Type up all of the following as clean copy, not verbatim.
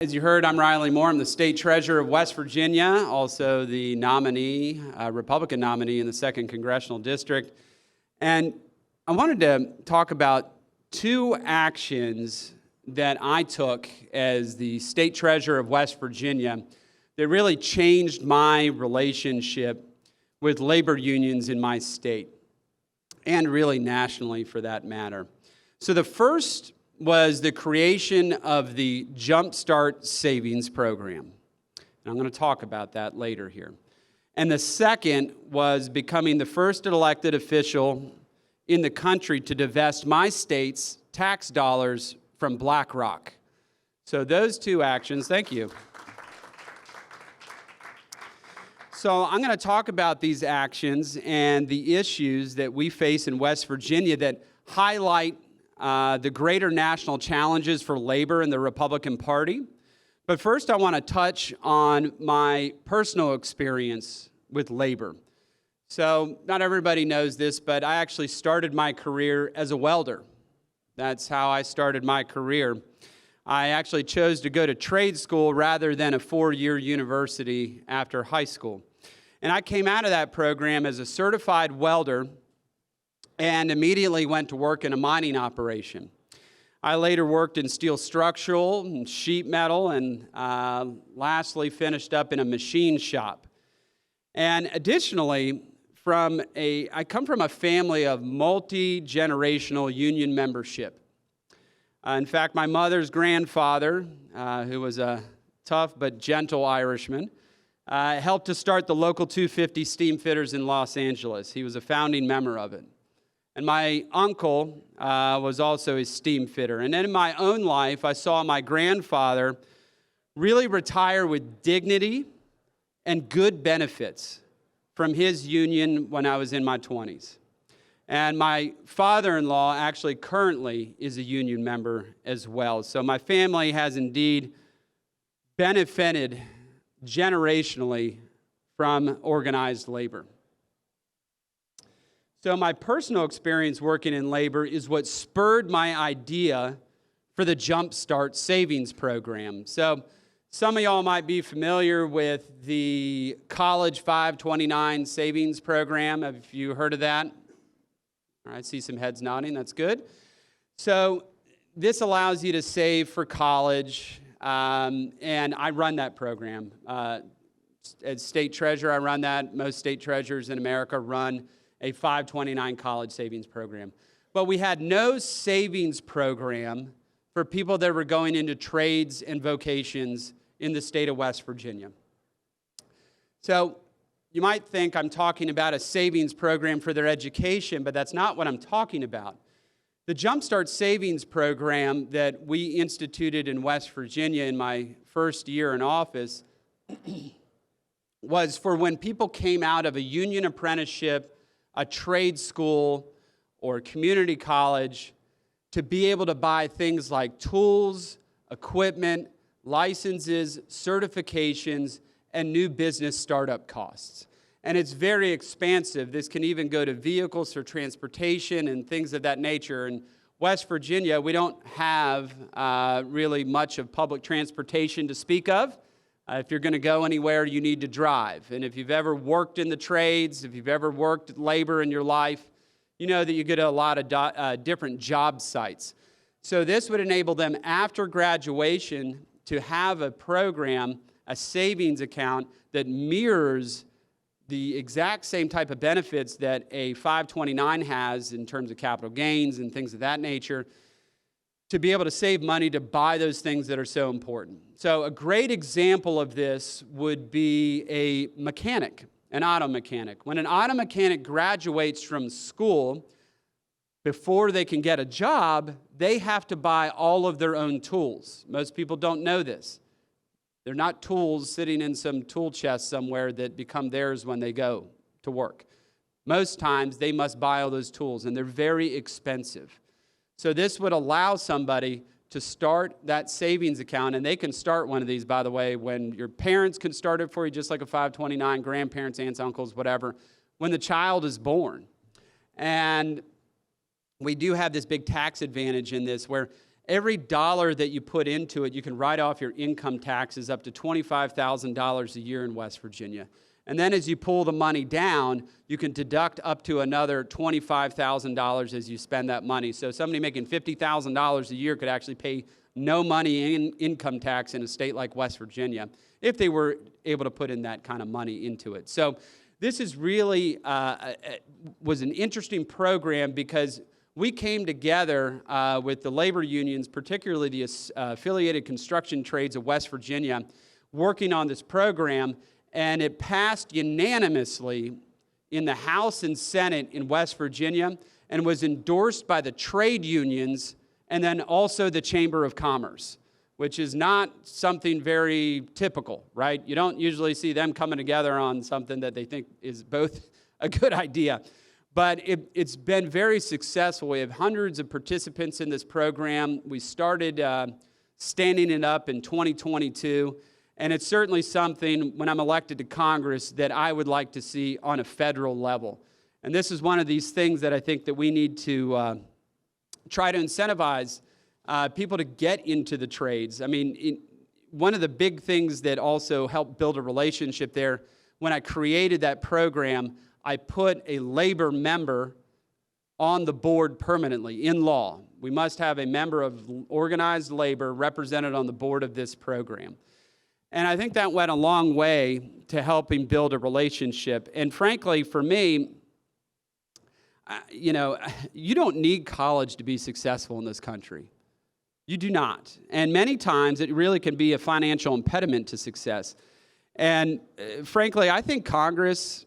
As you heard, I'm Riley Moore. I'm the state treasurer of West Virginia, also the nominee, Republican nominee in the 2nd Congressional District. And I wanted to talk about two actions that I took as the state treasurer of West Virginia that really changed my relationship with labor unions in my state, and really nationally for that matter. So the first was the creation of the Jumpstart savings program. And I'm going to talk about that later here. And the second was becoming the first elected official in the country to divest my state's tax dollars from BlackRock. So those two actions, thank you. So I'm going to talk about these actions and the issues that we face in West Virginia that highlight the greater national challenges for labor in the Republican Party. But first, I want to touch on my personal experience with labor. So not everybody knows this, but I actually started my career as a welder. That's how I started my career. I actually chose to go to trade school rather than a 4-year university after high school. And I came out of that program as a certified welder and immediately went to work in a mining operation. I later worked in steel structural and sheet metal, and lastly finished up in a machine shop. And additionally, I come from a family of multi-generational union membership. In fact, my mother's grandfather, who was a tough but gentle Irishman, helped to start the local 250 Steamfitters in Los Angeles. He was a founding member of it. And my uncle was also a steam fitter. And then in my own life, I saw my grandfather really retire with dignity and good benefits from his union when I was in my 20s. And my father-in-law actually currently is a union member as well. So my family has indeed benefited generationally from organized labor. So my personal experience working in labor is what spurred my idea for the Jumpstart savings program. So some of y'all might be familiar with the College 529 savings program. Have you heard of that? All right, I see some heads nodding. That's good. So this allows you to save for college, and I run that program. As state treasurer, I run that. Most state treasurers in America run a 529 college savings program. But we had no savings program for people that were going into trades and vocations in the state of West Virginia. So you might think I'm talking about a savings program for their education, but that's not what I'm talking about. The Jumpstart Savings Program that we instituted in West Virginia in my first year in office was for when people came out of a union apprenticeship, a trade school, or community college to be able to buy things like tools, equipment, licenses, certifications, and new business startup costs. And it's very expansive. This can even go to vehicles for transportation and things of that nature. In West Virginia, we don't have really much of public transportation to speak of. If you're going to go anywhere, you need to drive. And if you've ever worked in the trades, if you've ever worked labor in your life, you know that you get a lot of different job sites. So this would enable them after graduation to have a program, a savings account that mirrors the exact same type of benefits that a 529 has in terms of capital gains and things of that nature, to be able to save money to buy those things that are so important. So a great example of this would be a mechanic, an auto mechanic. When an auto mechanic graduates from school, before they can get a job, they have to buy all of their own tools. Most people don't know this. They're not tools sitting in some tool chest somewhere that become theirs when they go to work. Most times, they must buy all those tools, and they're very expensive. So this would allow somebody to start that savings account, and they can start one of these, by the way, when your parents can start it for you, just like a 529, grandparents, aunts, uncles, whatever, when the child is born. And we do have this big tax advantage in this where Every dollar that you put into it, you can write off your income taxes up to $25,000 a year in West Virginia. And then as you pull the money down, you can deduct up to another $25,000 as you spend that money. So somebody making $50,000 a year could actually pay no money in income tax in a state like West Virginia if they were able to put in that kind of money into it. So this is really was an interesting program because we came together with the labor unions, particularly the affiliated construction trades of West Virginia, working on this program, and it passed unanimously in the House and Senate in West Virginia and was endorsed by the trade unions and then also the Chamber of Commerce, which is not something very typical, right? You don't usually see them coming together on something that they think is both a good idea. But it's been very successful. We have hundreds of participants in this program. We started standing it up in 2022, and it's certainly something, when I'm elected to Congress, that I would like to see on a federal level. And this is one of these things that I think that we need to try to incentivize people to get into the trades. I mean, one of the big things that also helped build a relationship there, when I created that program, I put a labor member on the board permanently in law. We must have a member of organized labor represented on the board of this program. And I think that went a long way to helping build a relationship. And frankly, for me, you don't need college to be successful in this country. You do not. And many times it really can be a financial impediment to success. And frankly, I think Congress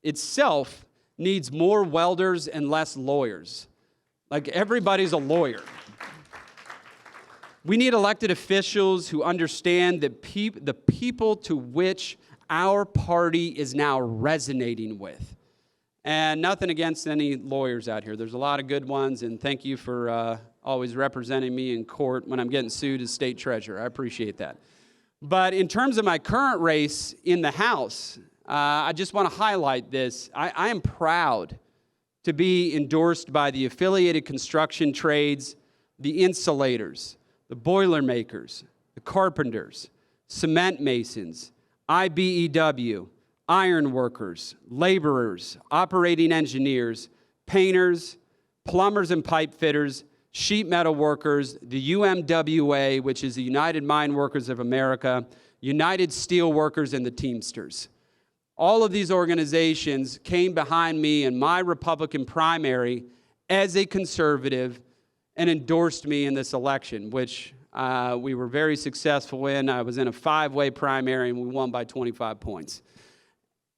itself needs more welders and less lawyers. Like, everybody's a lawyer. We need elected officials who understand the people to which our party is now resonating with. And nothing against any lawyers out here. There's a lot of good ones, and thank you for always representing me in court when I'm getting sued as state treasurer. I appreciate that. But in terms of my current race in the House, I just want to highlight this. I am proud to be endorsed by the affiliated construction trades, the insulators, the boilermakers, the carpenters, cement masons, IBEW, iron workers, laborers, operating engineers, painters, plumbers and pipe fitters, sheet metal workers, the UMWA, which is the United Mine Workers of America, United Steel Workers, and the Teamsters. All of these organizations came behind me in my Republican primary as a conservative and endorsed me in this election, which we were very successful in. I was in a 5-way primary, and we won by 25 points.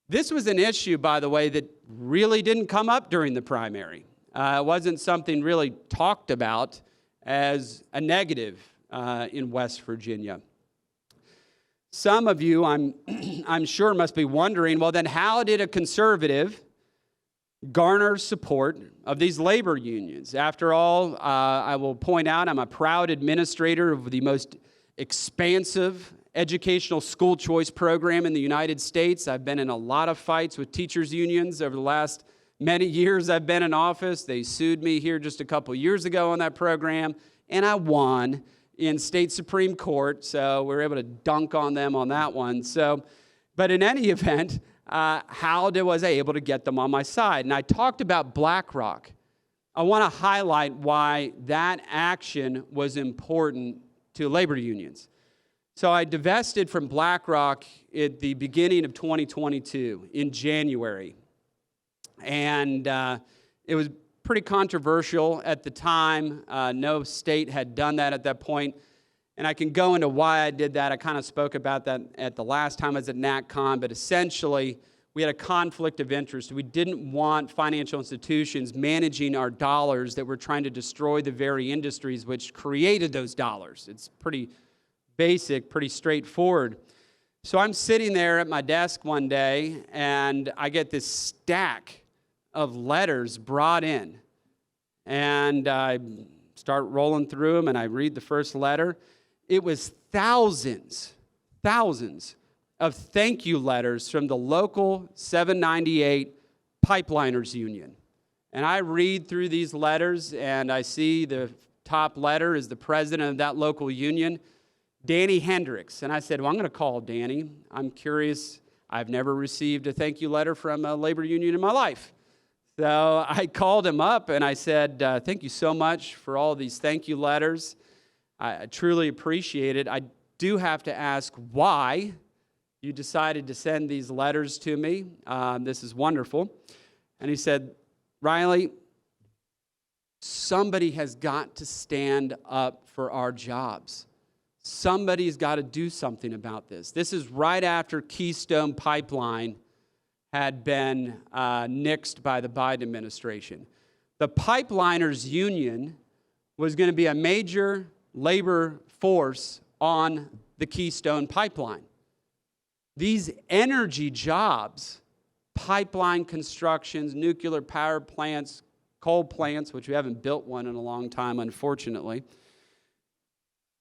This was an issue, by the way, that really didn't come up during the primary. It wasn't something really talked about as a negative in West Virginia. Some of you, I'm sure, must be wondering, well, then how did a conservative garner support of these labor unions? After all, I will point out I'm a proud administrator of the most expansive educational school choice program in the United States. I've been in a lot of fights with teachers' unions over the last many years I've been in office. They sued me here just a couple years ago on that program, and I won in state Supreme Court, so we were able to dunk on them on that one. But in any event, how was I able to get them on my side? And I talked about BlackRock. I want to highlight why that action was important to labor unions. So I divested from BlackRock at the beginning of 2022, in January. And it was pretty controversial at the time. No state had done that at that point. And I can go into why I did that. I kind of spoke about that at the last time I was at NatCon, but essentially we had a conflict of interest. We didn't want financial institutions managing our dollars that were trying to destroy the very industries which created those dollars. It's pretty basic, pretty straightforward. So I'm sitting there at my desk one day, and I get this stack of letters brought in. And I start rolling through them, and I read the first letter. It was thousands of thank you letters from the local 798 Pipeliners Union. And I read through these letters, and I see the top letter is the president of that local union, Danny Hendricks. And I said, well, I'm going to call Danny. I'm curious. I've never received a thank you letter from a labor union in my life. So I called him up and I said, thank you so much for all these thank you letters. I truly appreciate it. I do have to ask why you decided to send these letters to me. This is wonderful. And he said, Riley, somebody has got to stand up for our jobs. Somebody's got to do something about this. This is right after Keystone Pipeline had been nixed by the Biden administration. The pipeliners union was going to be a major labor force on the Keystone Pipeline. These energy jobs, pipeline constructions, nuclear power plants, coal plants, which we haven't built one in a long time, unfortunately.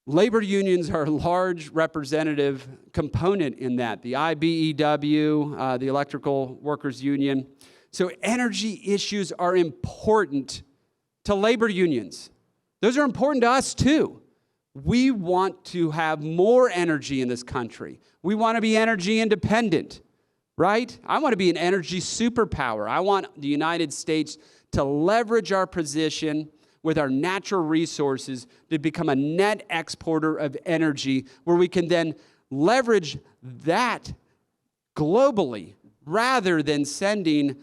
Labor unions are a large representative component in that. The IBEW, the Electrical Workers Union. So energy issues are important to labor unions. Those are important to us too. We want to have more energy in this country. We want to be energy independent, right? I want to be an energy superpower. I want the United States to leverage our position with our natural resources to become a net exporter of energy, where we can then leverage that globally rather than sending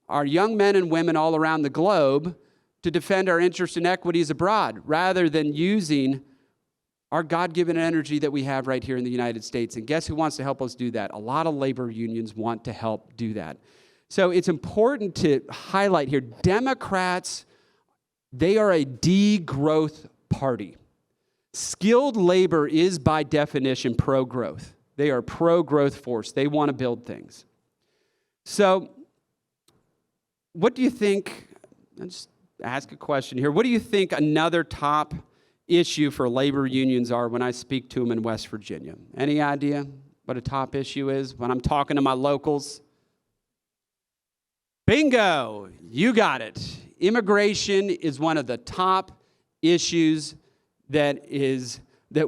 our young men and women all around the globe to defend our interests and equities abroad, rather than using our God-given energy that we have right here in the United States. And guess who wants to help us do that? A lot of labor unions want to help do that. So it's important to highlight here, Democrats, they are a degrowth party. Skilled labor is by definition pro-growth. They are a pro-growth force. They want to build things. So what do you think, I'll just ask a question here. What do you think another top issue for labor unions are when I speak to them in West Virginia? Any idea what a top issue is when I'm talking to my locals? Bingo, you got it. Immigration is one of the top issues that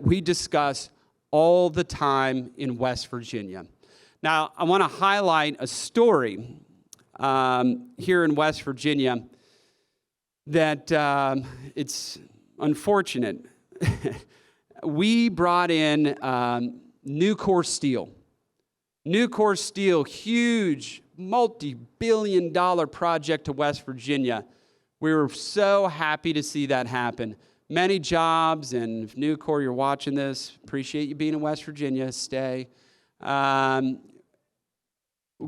we discuss all the time in West Virginia. Now, I want to highlight a story here in West Virginia that it's unfortunate. We brought in Nucor Steel. Nucor Steel, huge, multi-billion-dollar project to West Virginia. We were so happy to see that happen. Many jobs, and if Nucor, you're watching this, appreciate you being in West Virginia, stay. We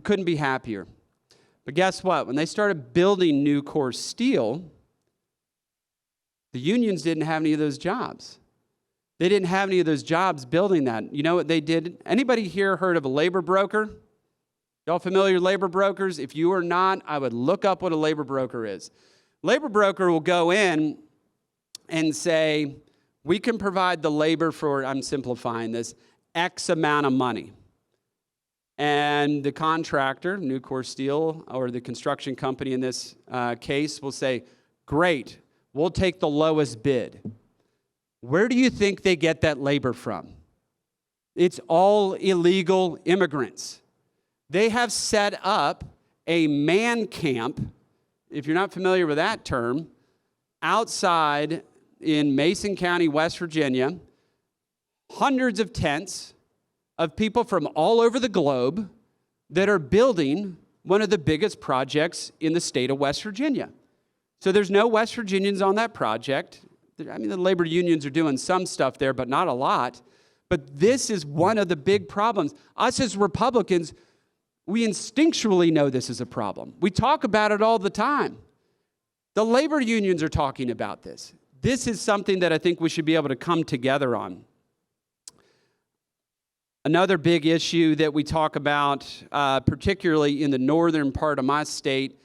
couldn't be happier. But guess what? When they started building Nucor Steel, the unions didn't have any of those jobs. They didn't have any of those jobs building that. You know what they did? Anybody here heard of a labor broker? Y'all familiar with labor brokers? If you are not, I would look up what a labor broker is. Labor broker will go in and say, we can provide the labor for, I'm simplifying this, X amount of money. And the contractor, Nucor Steel, or the construction company in this case, will say, great, we'll take the lowest bid. Where do you think they get that labor from? It's all illegal immigrants. They have set up a man camp, if you're not familiar with that term, outside in Mason County, West Virginia, hundreds of tents of people from all over the globe that are building one of the biggest projects in the state of West Virginia. So there's no West Virginians on that project. I mean, the labor unions are doing some stuff there, but not a lot. But this is one of the big problems. Us as Republicans, we instinctually know this is a problem. We talk about it all the time. The labor unions are talking about this. This is something that I think we should be able to come together on. Another big issue that we talk about, particularly in the northern part of my state,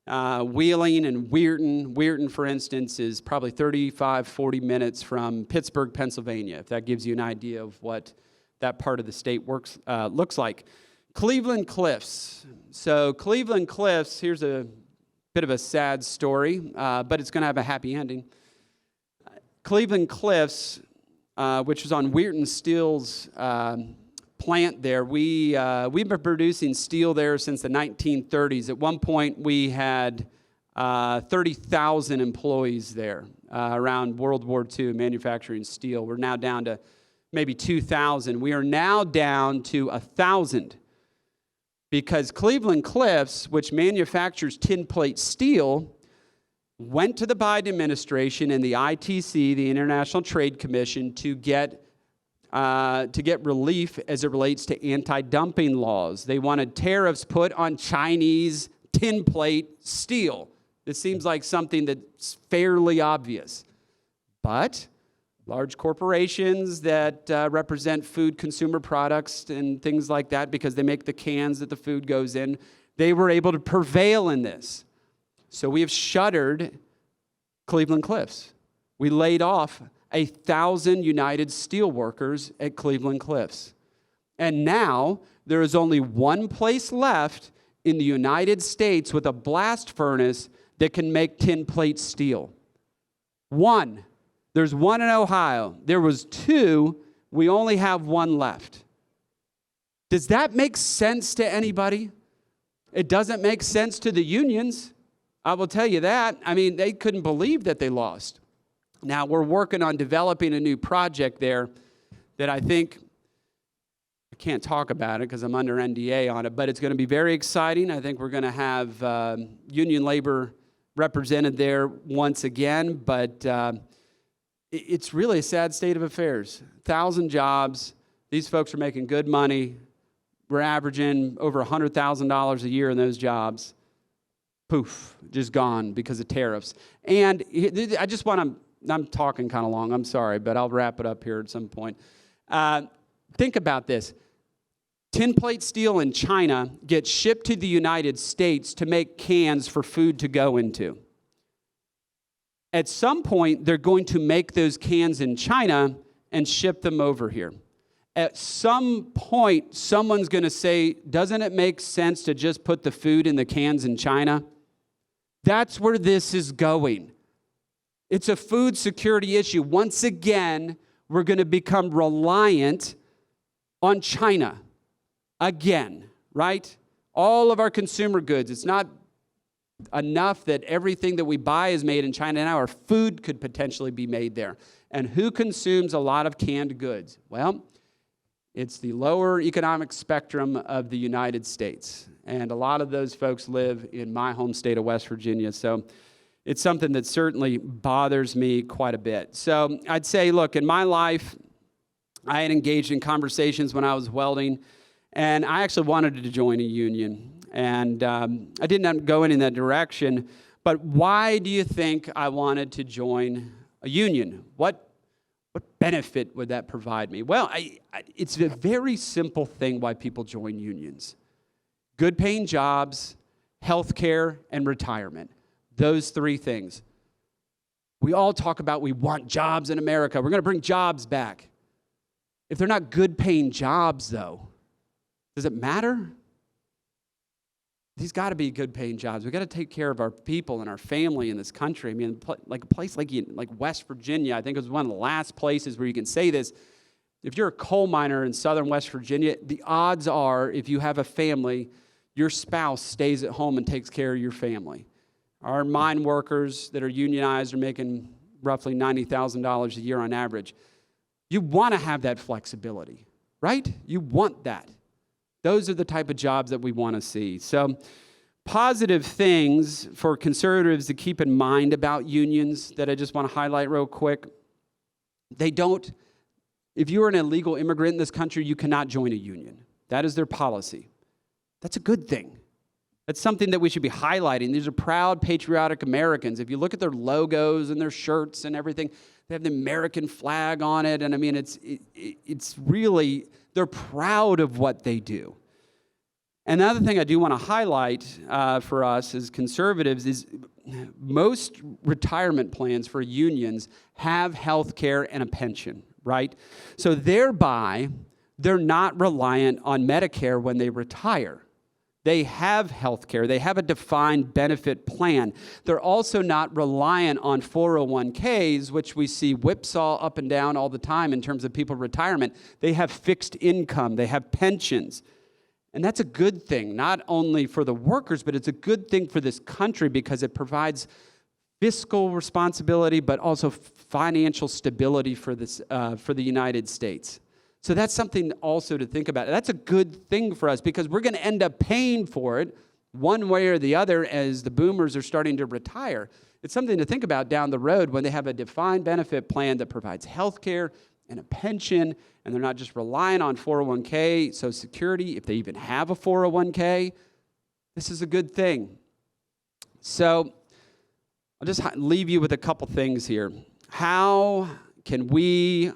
Wheeling and Weirton. Weirton, for instance, is probably 35, 40 minutes from Pittsburgh, Pennsylvania, if that gives you an idea of what that part of the state looks like. Cleveland Cliffs. So Cleveland Cliffs, here's a bit of a sad story, but it's going to have a happy ending. Cleveland Cliffs, which was on Weirton Steel's plant there, we've been producing steel there since the 1930s. At one point, we had 30,000 employees there around World War II manufacturing steel. We're now down to maybe 2,000. We are now down to 1,000 because Cleveland Cliffs, which manufactures tin plate steel, went to the Biden administration and the ITC, the International Trade Commission, to get relief as it relates to anti-dumping laws. They wanted tariffs put on Chinese tin plate steel. This seems like something that's fairly obvious. But large corporations that represent food consumer products and things like that, because they make the cans that the food goes in, they were able to prevail in this. So we have shuttered Cleveland Cliffs. We laid off 1,000 United Steelworkers at Cleveland Cliffs. And now there is only one place left in the United States with a blast furnace that can make tin plate steel. One. There's one in Ohio. There was two. We only have one left. Does that make sense to anybody? It doesn't make sense to the unions. I will tell you that. I mean, they couldn't believe that they lost. Now, we're working on developing a new project there that I think, I can't talk about it because I'm under NDA on it, but it's going to be very exciting. I think we're going to have union labor represented there once again, but it's really a sad state of affairs. 1,000 jobs. These folks are making good money. We're averaging over $100,000 a year in those jobs. Poof, just gone because of tariffs. And I just want to, I'm talking kind of long, I'm sorry, but I'll wrap it up here at some point. Think about this. Tin plate steel in China gets shipped to the United States to make cans for food to go into. At some point, they're going to make those cans in China and ship them over here. At some point, someone's going to say, doesn't it make sense to just put the food in the cans in China? That's where this is going. It's a food security issue. Once again, we're going to become reliant on China. Again, right? All of our consumer goods. It's not enough that everything that we buy is made in China. Now our food could potentially be made there. And who consumes a lot of canned goods? Well, it's the lower economic spectrum of the United States. And a lot of those folks live in my home state of West Virginia. So it's something that certainly bothers me quite a bit. So I'd say, look, in my life, I had engaged in conversations when I was welding, and I actually wanted to join a union. And I didn't go in that direction. But why do you think I wanted to join a union? What benefit would that provide me? Well, it's a very simple thing why people join unions. Good paying jobs, health care, and retirement. Those three things. We all talk about we want jobs in America. We're going to bring jobs back. If they're not good paying jobs, though, does it matter? These got to be good paying jobs. We got to take care of our people and our family in this country. I mean, like a place like West Virginia, I think it was one of the last places where you can say this. If you're a coal miner in southern West Virginia, the odds are if you have a family, your spouse stays at home and takes care of your family. Our mine workers that are unionized are making roughly $90,000 a year on average. You want to have that flexibility, right? You want that. Those are the type of jobs that we want to see. So positive things for conservatives to keep in mind about unions that I just want to highlight real quick. If you're an illegal immigrant in this country, you cannot join a union. That is their policy. That's a good thing. That's something that we should be highlighting. These are proud, patriotic Americans. If you look at their logos and their shirts and everything, they have the American flag on it. And I mean, it's really, they're proud of what they do. And the other thing I do want to highlight for us as conservatives is most retirement plans for unions have health care and a pension, right? So thereby, they're not reliant on Medicare when they retire. They have health care. They have a defined benefit plan. They're also not reliant on 401ks, which we see whipsaw up and down all the time in terms of people's retirement. They have fixed income. They have pensions. And that's a good thing, not only for the workers, but it's a good thing for this country because it provides fiscal responsibility, but also financial stability for the United States. So that's something also to think about. That's a good thing for us because we're going to end up paying for it one way or the other as the boomers are starting to retire. It's something to think about down the road when they have a defined benefit plan that provides health care and a pension, and they're not just relying on 401k, Social Security, if they even have a 401k. This is a good thing. So I'll just leave you with a couple things here. How can we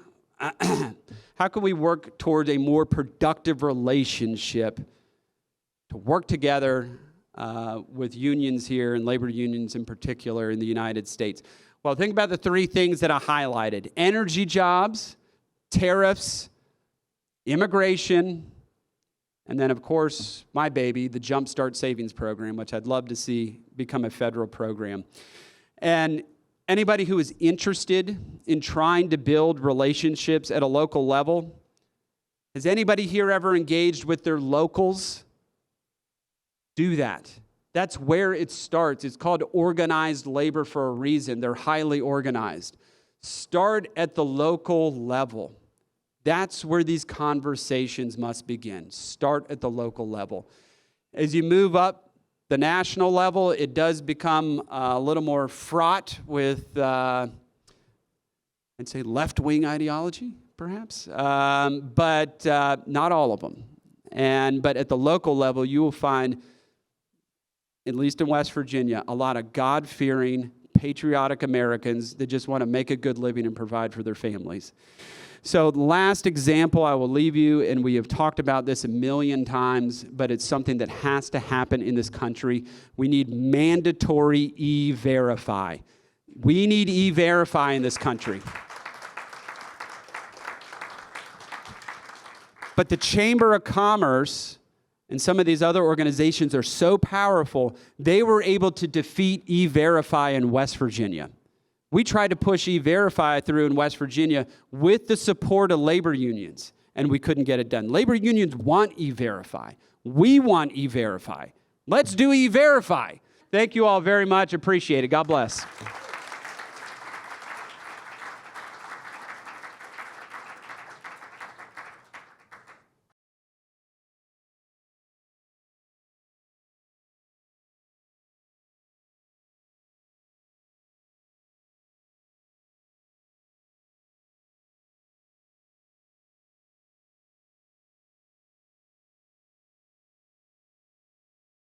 work towards a more productive relationship to work together with unions here and labor unions in particular in the United States? Well, think about the three things that I highlighted: energy jobs, tariffs, immigration, and then, of course, my baby, the Jumpstart savings program, which I'd love to see become a federal program. And anybody who is interested in trying to build relationships at a local level, has anybody here ever engaged with their locals? Do that. That's where it starts. It's called organized labor for a reason. They're highly organized. Start at the local level. That's where these conversations must begin. Start at the local level. As you move up the national level, it does become a little more fraught with, I'd say, left-wing ideology, perhaps, but not all of them. But at the local level, you will find, at least in West Virginia, a lot of God-fearing, patriotic Americans that just want to make a good living and provide for their families. So the last example I will leave you, and we have talked about this a million times, but it's something that has to happen in this country. We need mandatory E-Verify. We need E-Verify in this country. But the Chamber of Commerce and some of these other organizations are so powerful, they were able to defeat E-Verify in West Virginia. We tried to push E-Verify through in West Virginia with the support of labor unions, and we couldn't get it done. Labor unions want E-Verify. We want E-Verify. Let's do E-Verify. Thank you all very much. Appreciate it. God bless.